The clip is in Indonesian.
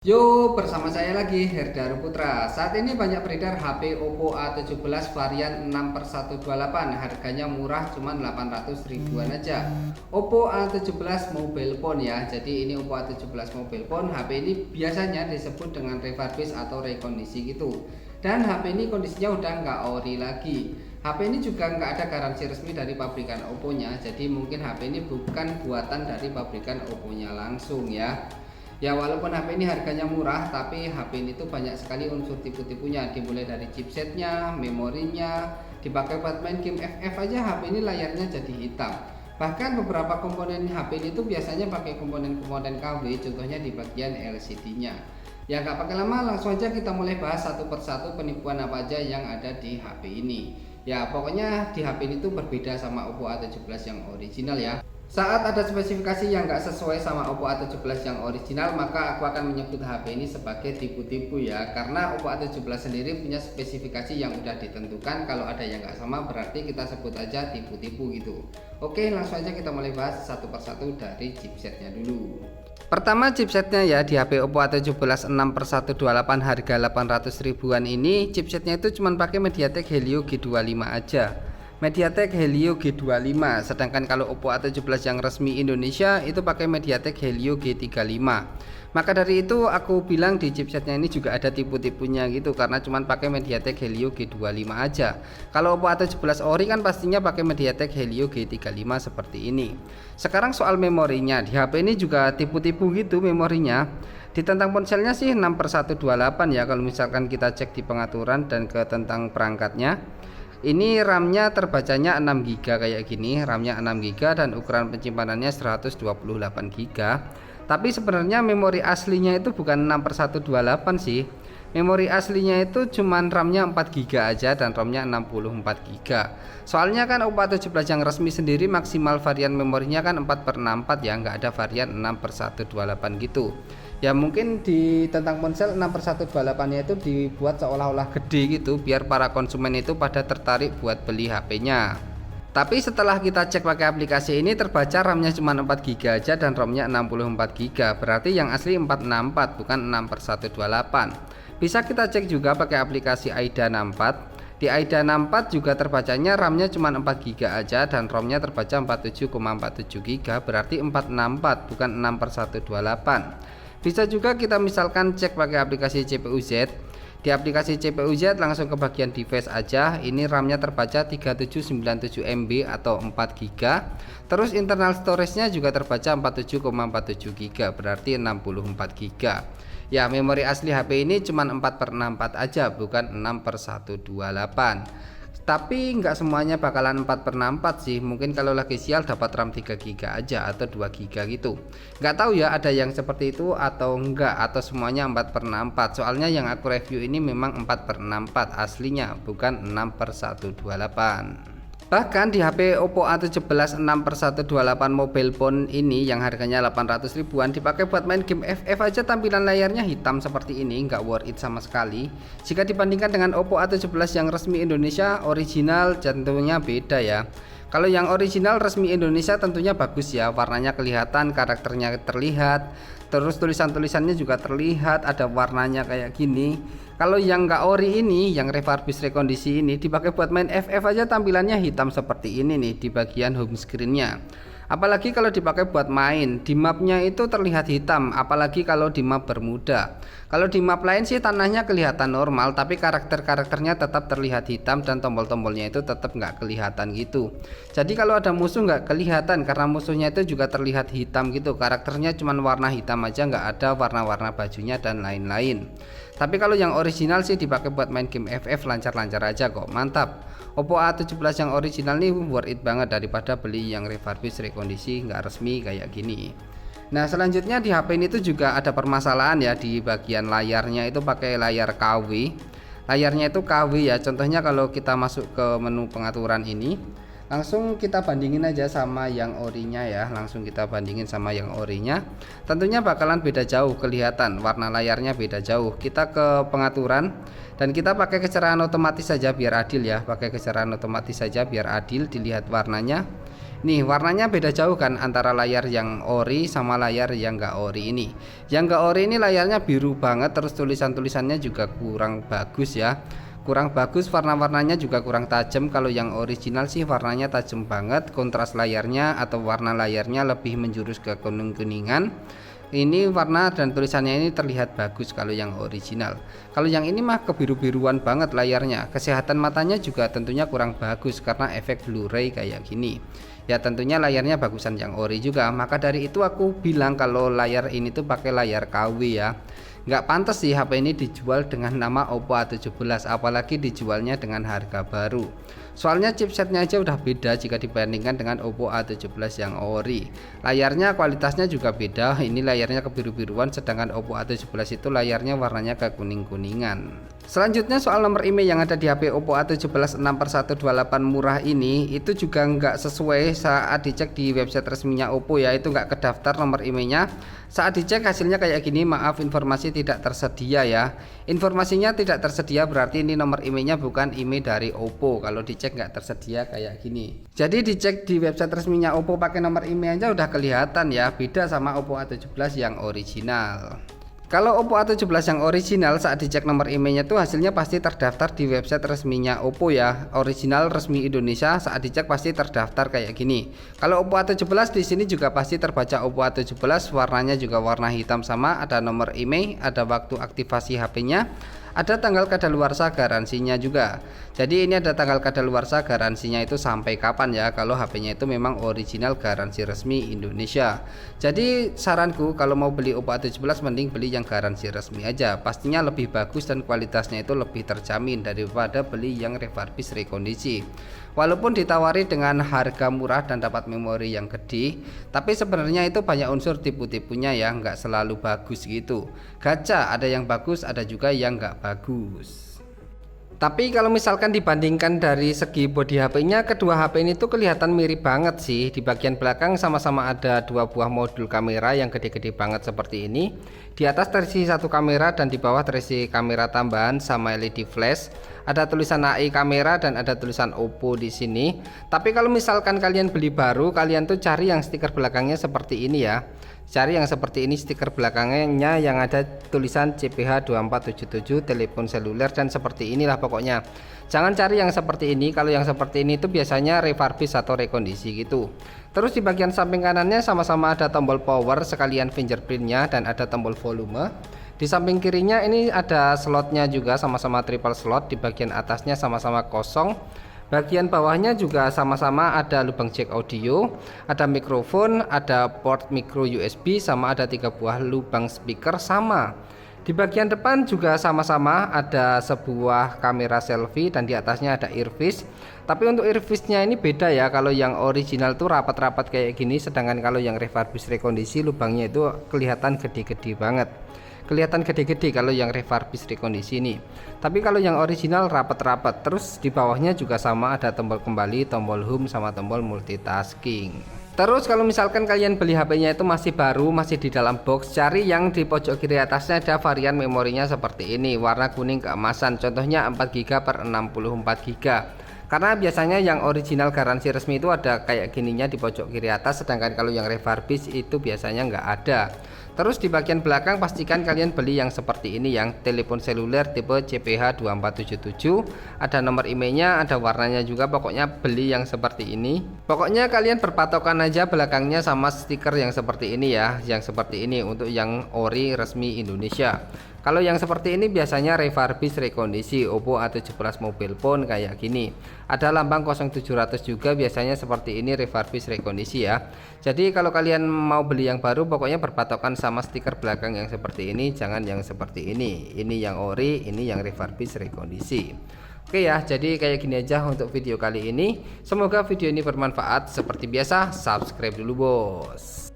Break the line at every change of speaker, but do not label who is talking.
Yo, bersama saya lagi Herdaru Putra. Saat ini banyak beredar HP Oppo A17 varian 6/128. Harganya murah cuma 800 ribuan aja. Oppo A17 mobile phone ya. Jadi ini Oppo A17 mobile phone. HP ini biasanya disebut dengan refurbish atau rekondisi gitu. Dan HP ini kondisinya udah nggak ori lagi. HP ini juga nggak ada garansi resmi dari pabrikan Oppo-nya. Jadi mungkin HP ini bukan buatan dari pabrikan Oppo-nya langsung ya. Ya walaupun HP ini harganya murah, tapi HP ini tuh banyak sekali unsur tipu-tipunya. Dimulai dari chipsetnya, memorinya, dipakai buat main game FF aja HP ini layarnya jadi hitam. Bahkan beberapa komponen HP ini tuh biasanya pakai komponen-komponen KW, contohnya di bagian LCD-nya. Ya nggak pakai lama, langsung aja kita mulai bahas satu persatu penipuan apa aja yang ada di HP ini. Ya pokoknya di HP ini tuh berbeda sama Oppo A17 yang original ya. Saat ada spesifikasi yang nggak sesuai sama Oppo A17 yang original, maka aku akan menyebut HP ini sebagai tipu-tipu ya. Karena Oppo A17 sendiri punya spesifikasi yang udah ditentukan. Kalau ada yang nggak sama berarti kita sebut aja tipu-tipu gitu. Oke, langsung aja kita mulai bahas satu persatu dari chipsetnya dulu. Pertama chipsetnya ya, di HP Oppo A17 6/128 harga 800 ribuan ini, chipsetnya itu cuma pakai MediaTek Helio G25 aja. MediaTek Helio G25, sedangkan kalau Oppo A17 yang resmi Indonesia itu pakai MediaTek Helio G35. Maka dari itu aku bilang di chipsetnya ini juga ada tipu-tipunya gitu, karena cuma pakai MediaTek Helio G25 aja. Kalau Oppo A17 ori kan pastinya pakai MediaTek Helio G35 seperti ini. Sekarang soal memorinya, di HP ini juga tipu-tipu gitu memorinya. Di tentang ponselnya sih 6/128 ya, kalau misalkan kita cek di pengaturan dan ke tentang perangkatnya. Ini RAM-nya terbacanya 6 GB kayak gini, RAM-nya 6 GB dan ukuran penyimpanan 128 GB. Tapi sebenarnya memori aslinya itu bukan 6/128 sih. Memori aslinya itu cuman RAM-nya 4 GB aja dan ROM-nya 64 GB. Soalnya kan Oppo A17 yang resmi sendiri maksimal varian memorinya kan 4/64 ya, nggak ada varian 6/128 gitu. Ya mungkin di tentang ponsel 6/128 nya itu dibuat seolah-olah gede gitu biar para konsumen itu pada tertarik buat beli HP-nya. Tapi setelah kita cek pakai aplikasi ini terbaca RAM-nya cuma 4 GB aja dan ROM-nya 64 GB. Berarti yang asli 464 bukan 6/128. Bisa kita cek juga pakai aplikasi AIDA 64. Di AIDA 64 juga terbacanya RAM-nya cuma 4 GB aja dan ROM-nya terbaca 47,47 GB, berarti 464 bukan 6/128. Bisa juga kita misalkan cek pakai aplikasi CPU-Z. Di aplikasi CPU-Z langsung ke bagian device aja. Ini RAM-nya terbaca 3797 MB atau 4 GB. Terus internal storage-nya juga terbaca 47,47 GB, berarti 64 GB. Ya, memori asli HP ini cuma 4/64 aja, bukan 6/128. Tapi nggak semuanya bakalan 4/64 sih. Mungkin kalau lagi sial dapat RAM 3 GB aja atau 2 GB gitu. Nggak tahu ya ada yang seperti itu atau enggak, atau semuanya 4/64. Soalnya yang aku review ini memang 4/64 aslinya, bukan 6/128. Bahkan di HP Oppo A17 6/128 mobile phone ini yang harganya 800 ribuan dipakai buat main game FF aja tampilan layarnya hitam seperti ini, nggak worth it sama sekali. Jika dibandingkan dengan Oppo A17 yang resmi Indonesia original tentunya beda ya. Kalau yang original resmi Indonesia tentunya bagus ya, warnanya kelihatan, karakternya terlihat, terus tulisan-tulisannya juga terlihat, ada warnanya kayak gini. Kalau yang nggak ori ini, yang refurbish rekondisi ini dipakai buat main FF aja tampilannya hitam seperti ini nih di bagian home screen-nya. Apalagi kalau dipakai buat main, di mapnya itu terlihat hitam, apalagi kalau di map Bermuda. Kalau di map lain sih tanahnya kelihatan normal, tapi karakternya tetap terlihat hitam dan tombol-tombolnya itu tetap nggak kelihatan gitu. Jadi kalau ada musuh nggak kelihatan karena musuhnya itu juga terlihat hitam gitu. Karakternya cuma warna hitam aja, nggak ada warna-warna bajunya dan lain-lain. Tapi kalau yang original sih dipakai buat main game FF lancar-lancar aja kok, mantap. Oppo A17 yang original nih worth it banget daripada beli yang refurbish rekondisi nggak resmi kayak gini. Nah selanjutnya di HP ini tuh juga ada permasalahan ya, di bagian layarnya itu pakai layar KW. Layarnya itu KW ya, contohnya kalau kita masuk ke menu pengaturan ini, langsung kita bandingin aja sama yang orinya ya, langsung kita bandingin sama yang orinya. Tentunya bakalan beda jauh, kelihatan warna layarnya beda jauh. Kita ke pengaturan dan kita pakai kecerahan otomatis saja biar adil ya, pakai kecerahan otomatis saja biar adil dilihat warnanya. Nih warnanya beda jauh kan antara layar yang ori sama layar yang nggak ori ini. Yang nggak ori ini layarnya biru banget, terus tulisannya juga kurang bagus ya. Kurang bagus, warna-warnanya juga kurang tajam. Kalau yang original sih warnanya tajam banget, kontras layarnya atau warna layarnya lebih menjurus ke kuning-kuningan. Ini warna dan tulisannya ini terlihat bagus kalau yang original. Kalau yang ini mah kebiru-biruan banget layarnya. Kesehatan matanya juga tentunya kurang bagus karena efek Blu-ray kayak gini. Ya tentunya layarnya bagusan yang ori juga. Maka dari itu aku bilang kalau layar ini tuh pakai layar KW ya. Nggak pantas sih HP ini dijual dengan nama Oppo A17, apalagi dijualnya dengan harga baru. Soalnya chipsetnya aja udah beda jika dibandingkan dengan Oppo A17 yang ori. Layarnya kualitasnya juga beda, ini layarnya kebiru-biruan, sedangkan Oppo A17 itu layarnya warnanya ke kuning-kuningan. Selanjutnya soal nomor IMEI yang ada di HP Oppo A17 6/128 murah ini itu juga nggak sesuai saat dicek di website resminya Oppo ya, itu nggak kedaftar nomor IMEI-nya. Saat dicek hasilnya kayak gini, maaf informasi tidak tersedia ya. Informasinya tidak tersedia berarti ini nomor IMEI-nya bukan IMEI dari Oppo. Kalau dicek nggak tersedia kayak gini. Jadi dicek di website resminya Oppo pakai nomor IMEI aja udah kelihatan ya, beda sama Oppo A17 yang original. Kalau Oppo A17 yang original saat dicek nomor IMEI-nya tuh hasilnya pasti terdaftar di website resminya Oppo ya. Original resmi Indonesia saat dicek pasti terdaftar kayak gini. Kalau Oppo A17 di sini juga pasti terbaca Oppo A17, warnanya juga warna hitam sama, ada nomor IMEI, ada waktu aktivasi HP-nya, ada tanggal kadaluarsa garansinya juga. Jadi ini ada tanggal kadaluarsa garansinya itu sampai kapan ya, kalau HP-nya itu memang original garansi resmi Indonesia. Jadi saranku kalau mau beli Oppo A17 mending beli yang garansi resmi aja, pastinya lebih bagus dan kualitasnya itu lebih terjamin daripada beli yang refurbish rekondisi. Walaupun ditawari dengan harga murah dan dapat memori yang gede, tapi sebenarnya itu banyak unsur tipu-tipunya ya, nggak selalu bagus gitu. Gacha ada yang bagus, ada juga yang nggak bagus. Tapi kalau misalkan dibandingkan dari segi bodi HP-nya, kedua HP ini tuh kelihatan mirip banget sih. Di bagian belakang sama-sama ada dua buah modul kamera yang gede-gede banget seperti ini. Di atas terisi satu kamera dan di bawah terisi kamera tambahan sama LED flash. Ada tulisan AI kamera dan ada tulisan Oppo di sini. Tapi kalau misalkan kalian beli baru, kalian tuh cari yang stiker belakangnya seperti ini ya. Cari yang seperti ini stiker belakangnya yang ada tulisan CPH2477 telepon seluler dan seperti inilah pokoknya. Jangan cari yang seperti ini, kalau yang seperti ini itu biasanya refurbish atau rekondisi gitu. Terus di bagian samping kanannya sama-sama ada tombol power sekalian fingerprintnya dan ada tombol volume. Di samping kirinya ini ada slotnya juga, sama-sama triple slot. Di bagian atasnya sama-sama kosong. Bagian bawahnya juga sama-sama ada lubang jack audio, ada mikrofon, ada port micro USB, sama ada 3 buah lubang speaker sama. Di bagian depan juga sama-sama ada sebuah kamera selfie dan di atasnya ada earpiece. Tapi untuk earpiece-nya ini beda ya, kalau yang original tuh rapat-rapat kayak gini, sedangkan kalau yang refurbish rekondisi lubangnya itu kelihatan gede-gede banget. Kelihatan gede-gede kalau yang refurbish rekondisi ini. Tapi kalau yang original rapat-rapat. Terus di bawahnya juga sama, ada tombol kembali, tombol home sama tombol multitasking. Terus kalau misalkan kalian beli HP-nya itu masih baru, masih di dalam box, cari yang di pojok kiri atasnya ada varian memorinya seperti ini, warna kuning keemasan. Contohnya 4GB per 64GB. Karena biasanya yang original garansi resmi itu ada kayak gininya di pojok kiri atas, sedangkan kalau yang refurbish itu biasanya nggak ada. Terus di bagian belakang pastikan kalian beli yang seperti ini, yang telepon seluler tipe CPH2477. Ada nomor IMEI-nya, ada warnanya juga, pokoknya beli yang seperti ini. Pokoknya kalian berpatokan aja belakangnya sama stiker yang seperti ini ya, yang seperti ini untuk yang ori resmi Indonesia. Kalau yang seperti ini biasanya refurbish rekondisi Oppo A17 mobile phone kayak gini. Ada lambang 0700 juga, biasanya seperti ini refurbish rekondisi ya. Jadi kalau kalian mau beli yang baru pokoknya berpatokan sama stiker belakang yang seperti ini, jangan yang seperti ini. Ini yang ori, ini yang refurbish rekondisi. Oke ya, jadi kayak gini aja untuk video kali ini. Semoga video ini bermanfaat. Seperti biasa, subscribe dulu bos.